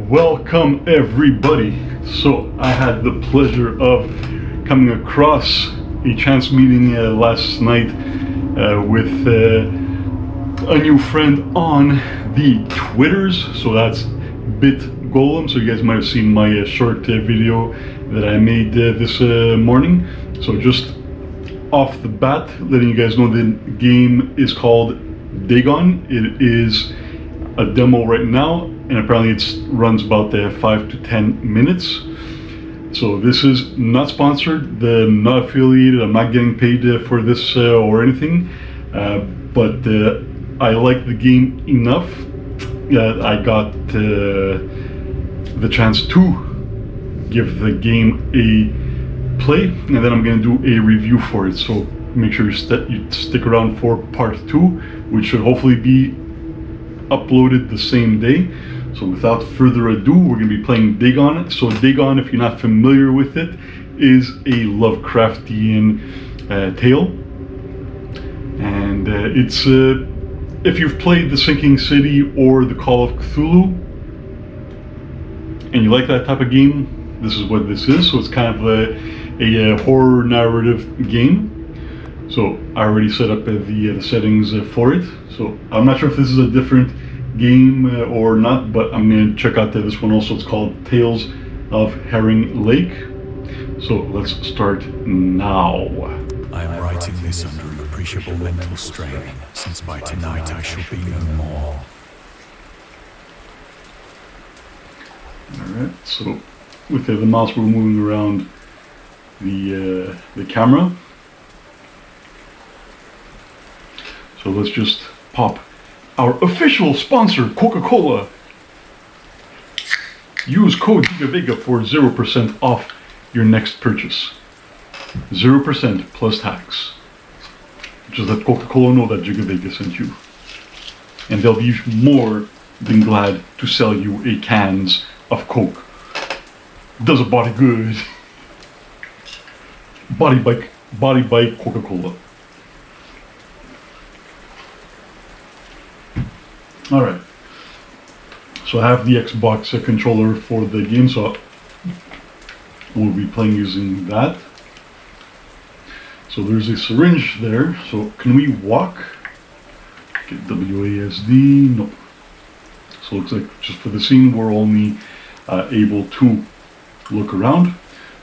Welcome everybody. So I had the pleasure of coming across a chance meeting last night with a new friend on the Twitters. So that's Bit Golem. So you guys might have seen my short video that I made this morning. So just off the bat, letting you guys know the game is called DAGON. It is a demo right now, and apparently it runs about 5 to 10 minutes. So this is not sponsored, not affiliated. I'm not getting paid for this or anything, but I like the game enough that I got the chance to give the game a play, and then I'm going to do a review for it. So make sure you stick around for part 2, which should hopefully be uploaded the same day. So without further ado, we're going to be playing DAGON. So DAGON, if you're not familiar with it, is a Lovecraftian tale, and it's if you've played The Sinking City or The Call of Cthulhu and you like that type of game, this is what this is. So it's kind of a horror narrative game. So I already set up the settings for it. So I'm not sure if this is a different game or not, but I'm going to check out this one also. It's called Tales of Herring Lake. So let's start now. I am writing this under an appreciable mental strain, since by tonight I shall be no more. Alright, so with the mouse we're moving around the camera. So let's just pop our official sponsor, Coca-Cola. Use code Giggavega for 0% off your next purchase. 0% plus tax. Just let Coca-Cola know that Giggavega sent you. And they'll be more than glad to sell you a cans of Coke. Does a body good. Body by Coca-Cola. Alright, so I have the Xbox controller for the game, so we'll be playing using that. So there's a syringe there, so can we walk? Get WASD, no. So it looks like just for the scene we're only able to look around.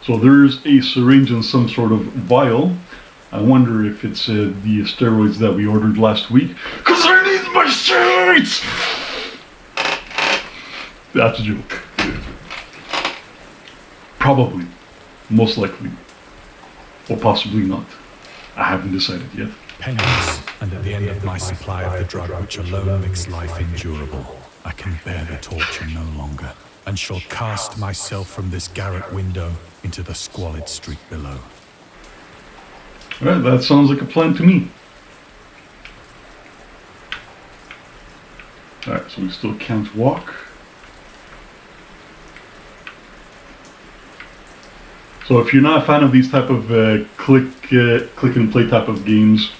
So there's a syringe and some sort of vial. I wonder if it's the steroids that we ordered last week. Cause I need my steroids! That's a joke. Probably. Most likely. Or possibly not. I haven't decided yet. Penniless, and at the end of my supply of the drug which alone makes life endurable, I can bear the torture no longer, and shall cast myself from this garret window into the squalid street below. Alright, that sounds like a plan to me. Alright, so we still can't walk. So if you're not a fan of these type of click and play type of games,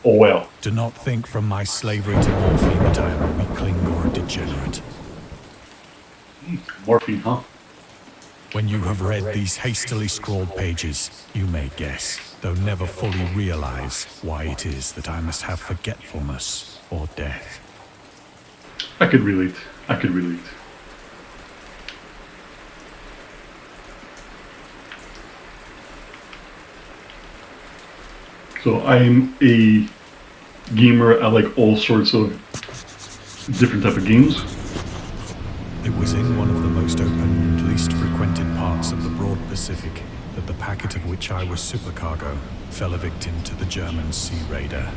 oh well. Do not think from my slavery to morphine that I am a weakling or a degenerate. Morphine, huh? When you have read these hastily scrawled pages, you may guess, though never fully realize, why it is that I must have forgetfulness or death. I could relate. I could relate. So I'm a gamer. I like all sorts of different type of games. It was in one of the most open and least frequented parts of the broad Pacific that the packet of which I was supercargo fell a victim to the German sea raider.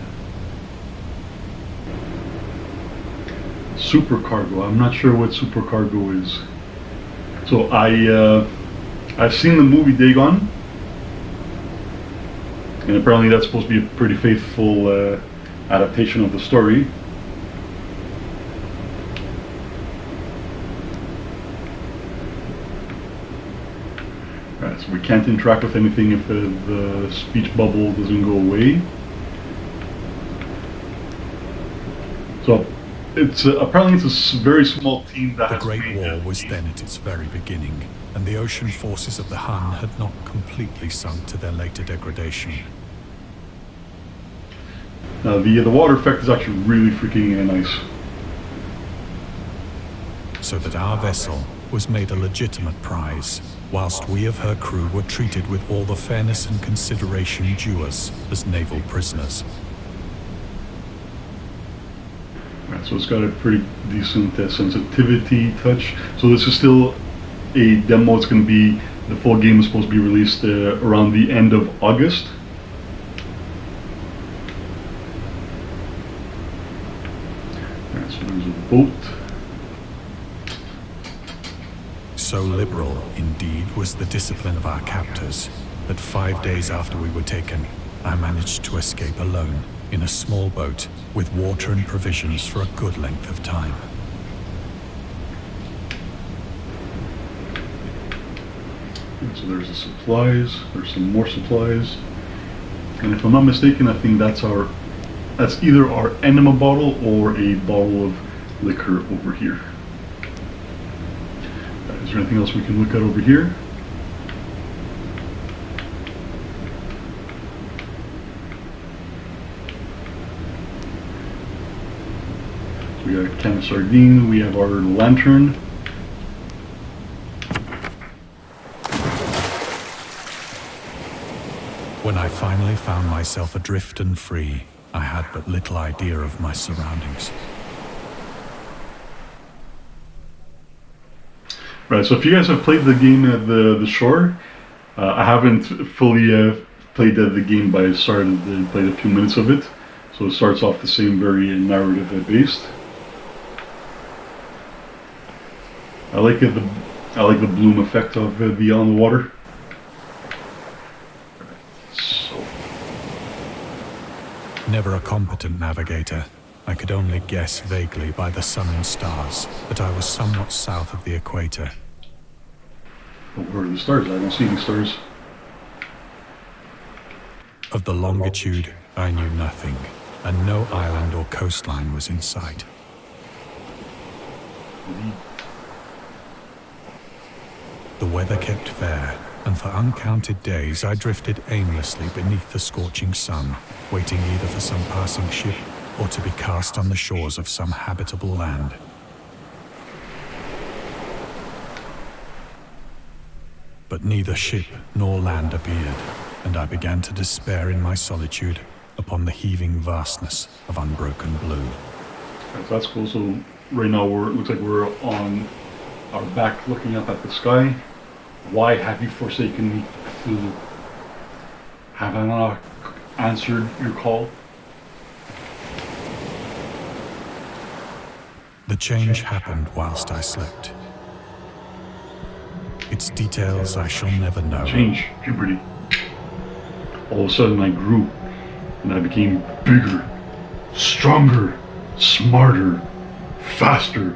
Supercargo. I'm not sure what supercargo is. So I've seen the movie DAGON, and apparently that's supposed to be a pretty faithful adaptation of the story. Alright, so we can't interact with anything if the speech bubble doesn't go away. So it's apparently it's a very small team that The has Great made War the was game. then at its very beginning, and the ocean forces of the Hun had not completely sunk to their later degradation. Now the water effect is actually really freaking nice. So that our vessel was made a legitimate prize, whilst we of her crew were treated with all the fairness and consideration due us as naval prisoners. Right, so it's got a pretty decent sensitivity touch. So this is still a demo. It's going to be, the full game is supposed to be released around the end of August. Right, so there's a boat. So liberal, indeed, was the discipline of our captors, that 5 days after we were taken, I managed to escape alone in a small boat with water and provisions for a good length of time. And so there's the supplies, there's some more supplies. And if I'm not mistaken, I think that's either our enema bottle or a bottle of liquor over here. Is there anything else we can look at over here? So we got a can of sardine, we have our lantern. When I finally found myself adrift and free, I had but little idea of my surroundings. Right, so if you guys have played the game at the shore, I haven't fully played the game, but I started and played a few minutes of it. So it starts off the same, very narrative based. I like the bloom effect of the on the water. So Never a competent navigator, I could only guess vaguely by the sun and stars that I was somewhat south of the equator. but where are the stars? I don't see any stars. Of the longitude, I knew nothing, and no island or coastline was in sight. The weather kept fair, and for uncounted days I drifted aimlessly beneath the scorching sun, waiting either for some passing ship or to be cast on the shores of some habitable land. But neither ship nor land appeared, and I began to despair in my solitude upon the heaving vastness of unbroken blue. Right, so that's cool. So right now it looks like we're on our back looking up at the sky. Why have you forsaken me, Cthulhu? Have I not answered your call? The change happened whilst I slept. Its details I shall never know. Change, puberty. All of a sudden I grew, and I became bigger, stronger, smarter, faster,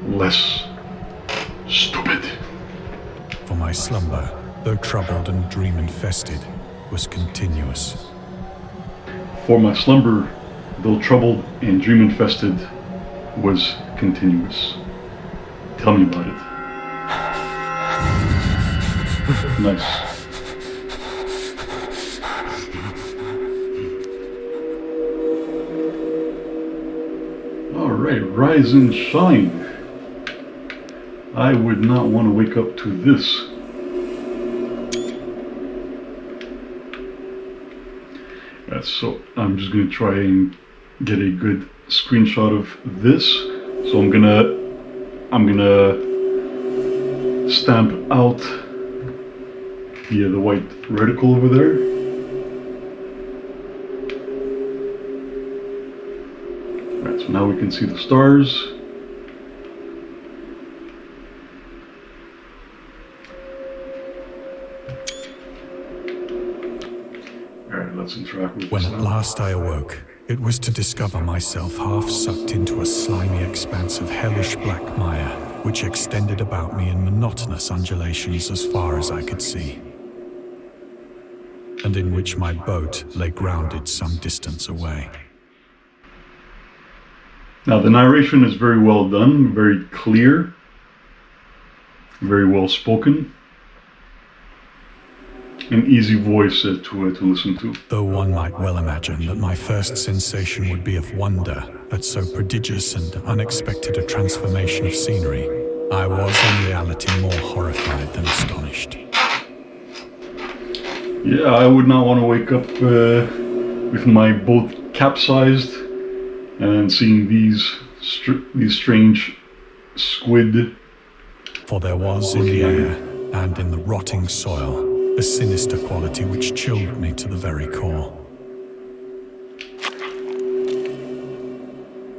less stupid. For my slumber, though troubled and dream-infested, was continuous. For my slumber, though troubled and dream-infested, was continuous. Tell me about it. Nice. Alright, rise and shine. I would not want to wake up to this. So I'm just going to try and get a good screenshot of this. So I'm gonna stamp out the white reticle over there. Alright, so now we can see the stars. Alright, let's interact with When this at now. last I awoke, it was to discover myself half sucked into a slimy expanse of hellish black mire, which extended about me in monotonous undulations as far as I could see, and in which my boat lay grounded some distance away. Now the narration is very well done, very clear, very well spoken, an easy voice to listen to. Though one might well imagine that my first sensation would be of wonder at so prodigious and unexpected a transformation of scenery, I was in reality more horrified than astonished. Yeah, I would not want to wake up with my boat capsized and seeing these strange squid. For there was in the air and in the rotting soil a sinister quality which chilled me to the very core.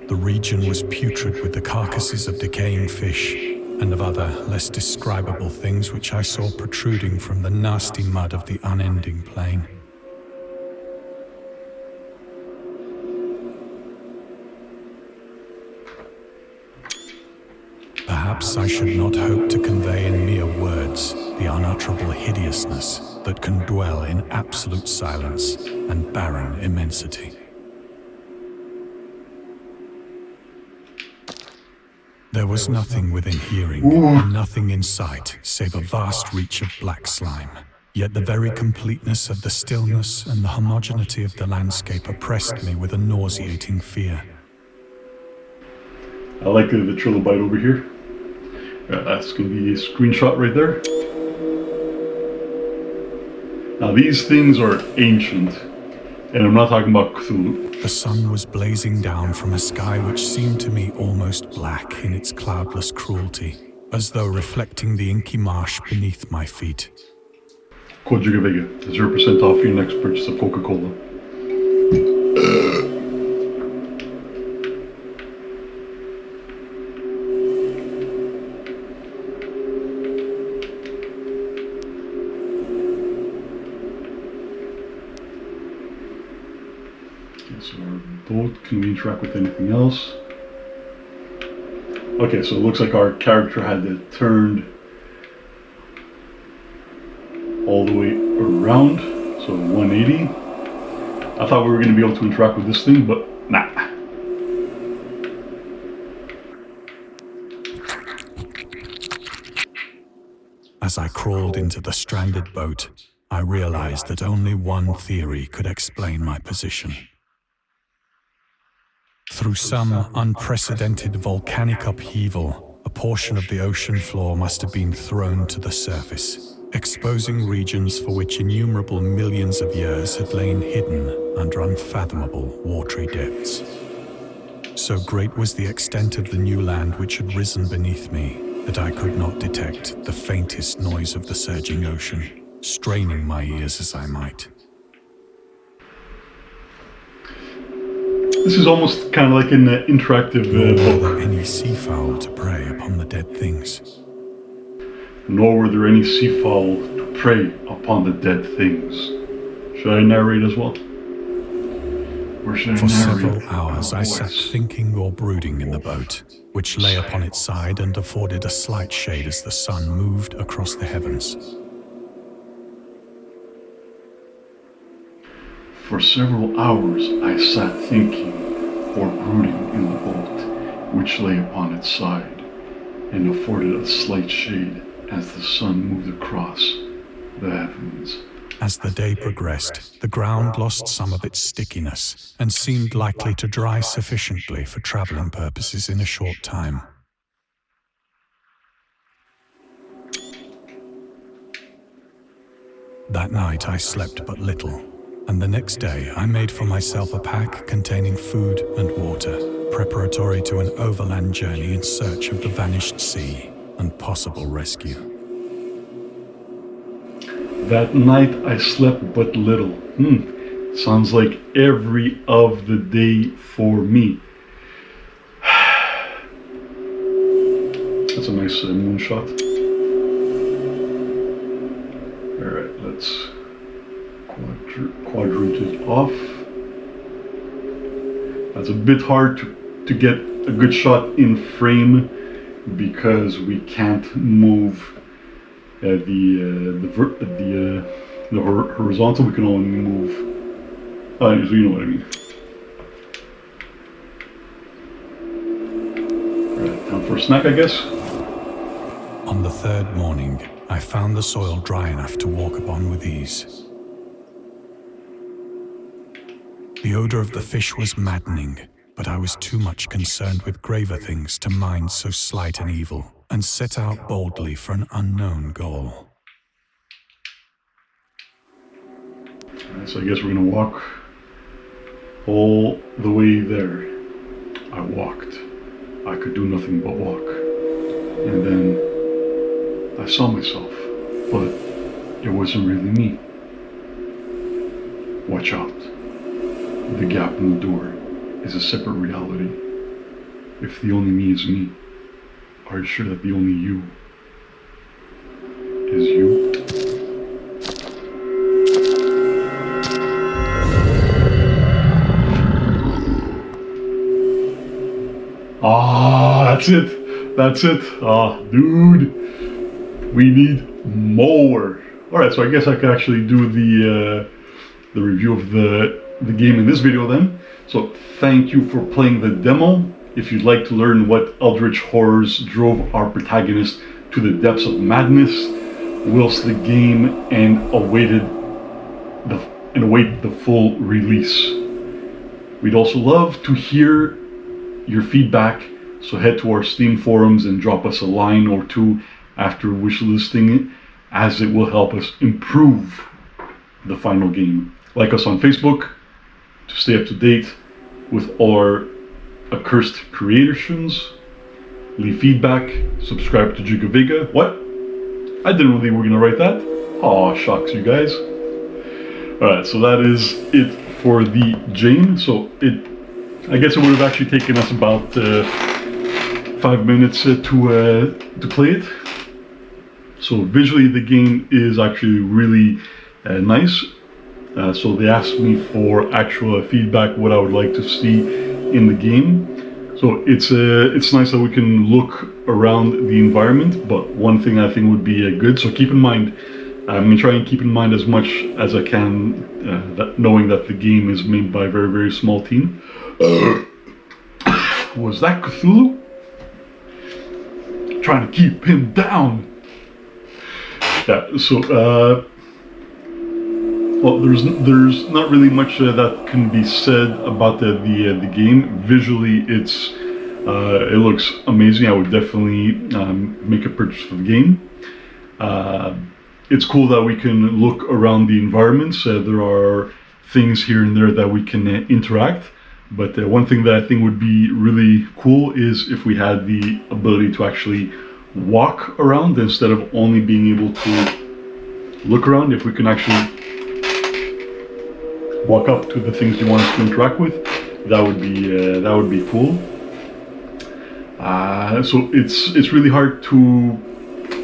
The region was putrid with the carcasses of decaying fish and of other, less describable things which I saw protruding from the nasty mud of the unending plain. Perhaps I should not hope to convey in mere words the unutterable hideousness that can dwell in absolute silence and barren immensity. There was nothing within hearing, and nothing in sight, save a vast reach of black slime. Yet the very completeness of the stillness and the homogeneity of the landscape oppressed me with a nauseating fear. I like the trilobite over here. That's going to be a screenshot right there. Now these things are ancient, and I'm not talking about Cthulhu. The sun was blazing down from a sky which seemed to me almost black in its cloudless cruelty, as though reflecting the inky marsh beneath my feet. Code Giggavega, 0% off your next purchase of Coca-Cola. So our boat, can we interact with anything else? Okay, so it looks like our character had it turned all the way around, so 180. I thought we were going to be able to interact with this thing, but nah. As I crawled into the stranded boat, I realized that only one theory could explain my position. Through some unprecedented volcanic upheaval, a portion of the ocean floor must have been thrown to the surface, exposing regions for which innumerable millions of years had lain hidden under unfathomable watery depths. So great was the extent of the new land which had risen beneath me that I could not detect the faintest noise of the surging ocean, straining my ears as I might. This is almost kind of like an interactive Nor were book. there any seafowl to prey upon the dead things. Nor were there any seafowl to prey upon the dead things. Should I narrate as well? Or should I For narrate? several hours I sat thinking or brooding in the boat, which lay upon its side and afforded a slight shade as the sun moved across the heavens. For several hours I sat thinking or brooding in the boat, which lay upon its side, and afforded a slight shade as the sun moved across the heavens. As the day progressed, the ground lost some of its stickiness and seemed likely to dry sufficiently for traveling purposes in a short time. That night I slept but little, and the next day I made for myself a pack containing food and water, preparatory to an overland journey in search of the vanished sea and possible rescue. That night I slept but little. Sounds like every of the day for me. That's a nice moonshot. Alright, let's quadrant it off. That's a bit hard to get a good shot in frame because we can't move the horizontal. We can only move. So you know what I mean. for a snack, I guess. On the third morning, I found the soil dry enough to walk upon with ease. The odor of the fish was maddening, but I was too much concerned with graver things to mind so slight an evil, and set out boldly for an unknown goal. Alright, so I guess we're gonna walk all the way there. I walked. I could do nothing but walk. And then I saw myself, but it wasn't really me. Watch out. The gap in the door is a separate reality. If the only me is me, are you sure that the only you is you? Ah, that's it. That's it. Ah, dude. We need more. Alright, so I guess I could actually do the review of the game in this video then. So thank you for playing the demo. If you'd like to learn what eldritch horrors drove our protagonist to the depths of madness whilst the game await the full release. We'd also love to hear your feedback, so head to our Steam forums and drop us a line or two after wishlisting it, as it will help us improve the final game. Like us on Facebook to stay up to date with our accursed creations. Leave feedback, subscribe to Giggavega. What? I didn't know they were gonna write that. Aw, shucks, you guys. Alright, so that is it for the Jane. So I guess it would have actually taken us about 5 minutes to play it. So visually the game is actually really nice. So they asked me for actual feedback, what I would like to see in the game. So it's nice that we can look around the environment, but one thing I think would be good, so keep in mind, I'm going to try and keep in mind as much as I can, knowing that the game is made by a very, very small team. Was that Cthulhu? Trying to keep him down. Yeah, so well, there's not really much that can be said about the game. Visually, it looks amazing. I would definitely make a purchase for the game. It's cool that we can look around the environments. There are things here and there that we can interact. But one thing that I think would be really cool is if we had the ability to actually walk around instead of only being able to look around. If we can actually walk up to the things you want us to interact with, that would be cool. So it's really hard to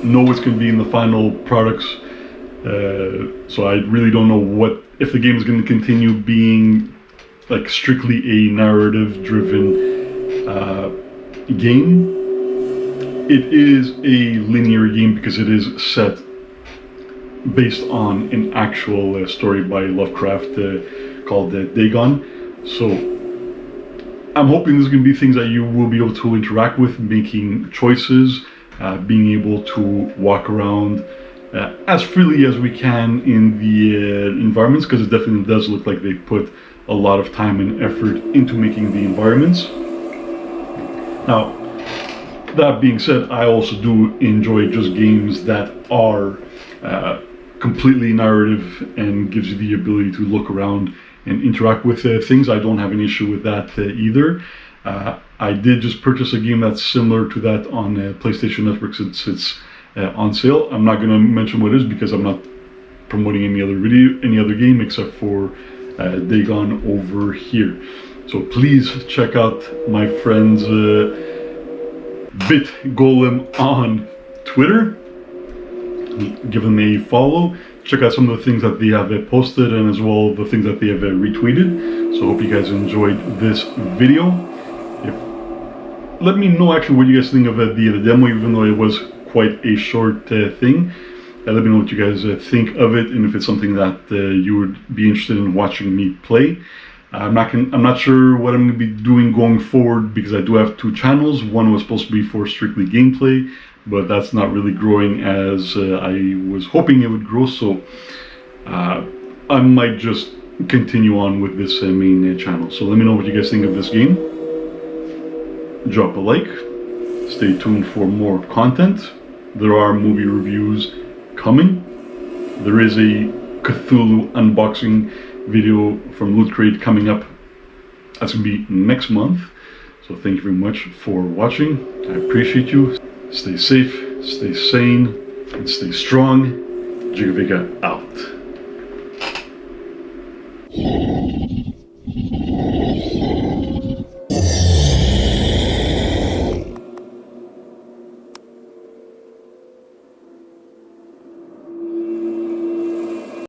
know what's going to be in the final products. So I really don't know if the game is going to continue being like strictly a narrative-driven game. It is a linear game because it is set based on an actual story by Lovecraft called Dagon. So I'm hoping there's going to be things that you will be able to interact with, making choices, being able to walk around as freely as we can in the environments, because it definitely does look like they put a lot of time and effort into making the environments. Now, that being said, I also do enjoy just games that are completely narrative and gives you the ability to look around and interact with things. I don't have an issue with that either. I did just purchase a game that's similar to that on PlayStation Network since it's on sale. I'm not going to mention what it is because I'm not promoting any other game except for Dagon over here. So please check out my friend's Bit Golem on Twitter. Give them a follow. Check out some of the things that they have posted and as well the things that they have retweeted. So hope you guys enjoyed this video. Let me know actually what you guys think of the demo, even though it was quite a short thing. Let me know what you guys think of it and if it's something that you would be interested in watching me play. I'm not sure what I'm going to be doing going forward, because I do have 2 channels. One was supposed to be for strictly gameplay, but that's not really growing as I was hoping it would grow, so I might just continue on with this main channel. So let me know what you guys think of this game. Drop a like. Stay tuned for more content. There are movie reviews coming. There is a Cthulhu unboxing video from Loot Crate coming up. That's going to be next month. So thank you very much for watching. I appreciate you. Stay safe, stay sane, and stay strong. Giggavega out.